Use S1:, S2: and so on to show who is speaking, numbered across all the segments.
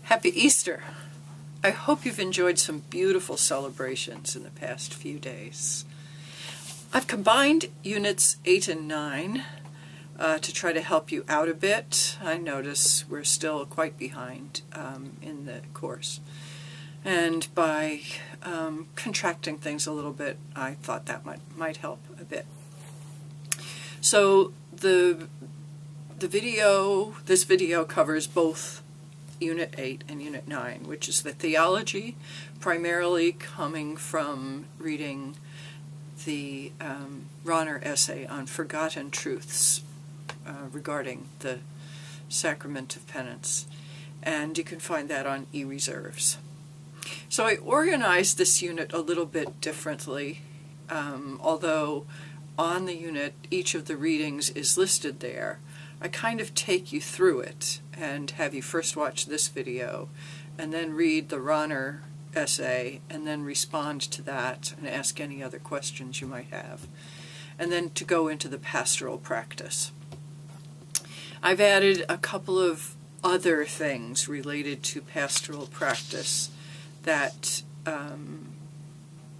S1: Happy Easter! I hope you've enjoyed some beautiful celebrations in the past few days. I've combined Units 8 and 9 to try to help you out a bit. I notice we're still quite behind in the course. And by contracting things a little bit, I thought that might help a bit. So this video covers both Unit 8 and Unit 9, which is the theology, primarily coming from reading the Rahner essay on forgotten truths regarding the Sacrament of Penance. And you can find that on eReserves. So I organized this unit a little bit differently, although on the unit each of the readings is listed there. I kind of take you through it and have you first watch this video and then read the Rahner essay and then respond to that and ask any other questions you might have, and then to go into the pastoral practice. I've added a couple of other things related to pastoral practice that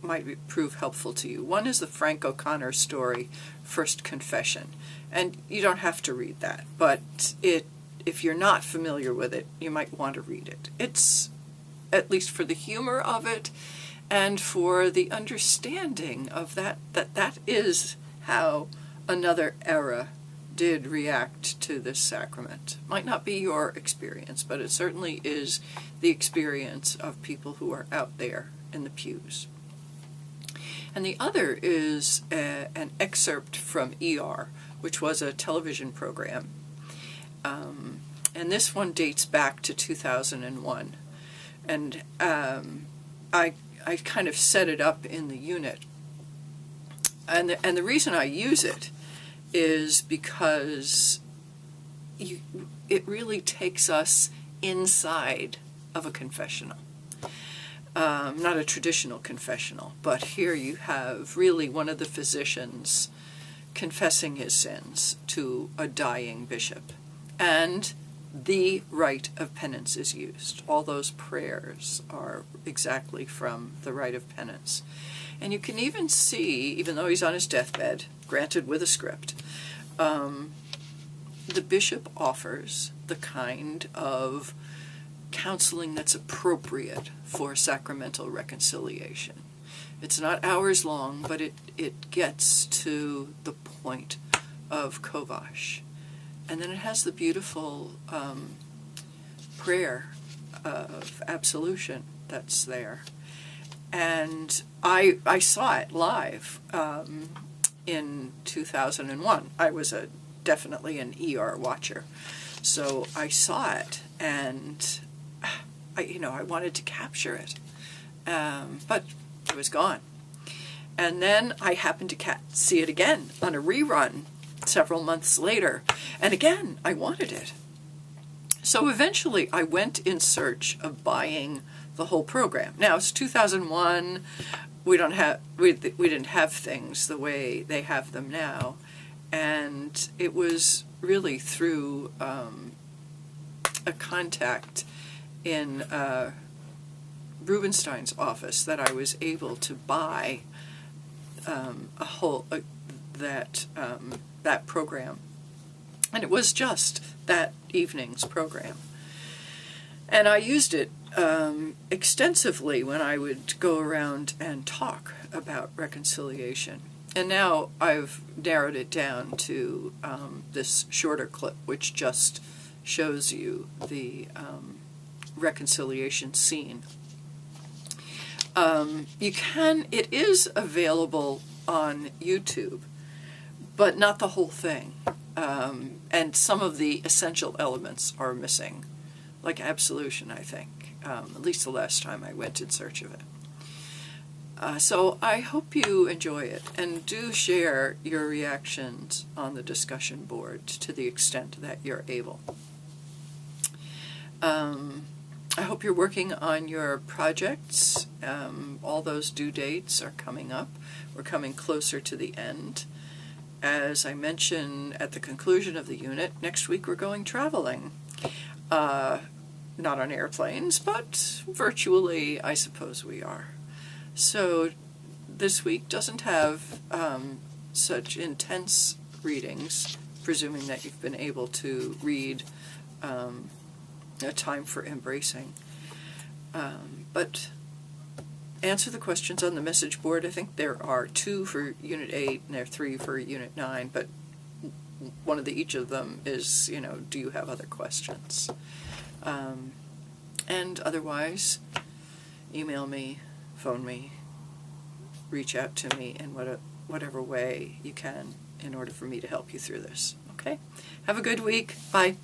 S1: might prove helpful to you. One is the Frank O'Connor story, First Confession. And you don't have to read that, but if you're not familiar with it, you might want to read it. It's, at least for the humor of it, and for the understanding of that is how another era did react to this sacrament. Might not be your experience, but it certainly is the experience of people who are out there in the pews. And the other is an excerpt from ER, which was a television program. And this one dates back to 2001. And I kind of set it up in the unit. And the reason I use it is because it really takes us inside of a confessional. Not a traditional confessional, but here you have really one of the physicians confessing his sins to a dying bishop. And the rite of penance is used. All those prayers are exactly from the rite of penance. And you can even see, even though he's on his deathbed, granted with a script, the bishop offers the kind of counseling that's appropriate for sacramental reconciliation. It's not hours long, but it gets to the point of Kovash. And then it has the beautiful prayer of absolution that's there. And I saw it live in 2001. I was definitely an ER watcher. So I saw it, and I wanted to capture it, but it was gone. And then I happened to see it again on a rerun several months later, and again I wanted it. So eventually I went in search of buying the whole program. Now it's 2001. We didn't have things the way they have them now, and it was really through a contact in Rubenstein's office that I was able to buy that program. And it was just that evening's program. And I used it extensively when I would go around and talk about reconciliation. And now I've narrowed it down to this shorter clip, which just shows you the reconciliation scene. It is available on YouTube, but not the whole thing. And some of the essential elements are missing, like absolution, I think, at least the last time I went in search of it. So I hope you enjoy it, and do share your reactions on the discussion board to the extent that you're able. I hope you're working on your projects. All those due dates are coming up. We're coming closer to the end. As I mentioned at the conclusion of the unit, next week we're going traveling. not on airplanes, but virtually, I suppose we are. So this week doesn't have such intense readings, presuming that you've been able to read A Time for Embracing. But answer the questions on the message board. I think there are 2 for Unit 8 and there are 3 for Unit 9, but one of each of them is, do you have other questions? And otherwise, email me, phone me, reach out to me in whatever way you can in order for me to help you through this. Okay? Have a good week. Bye.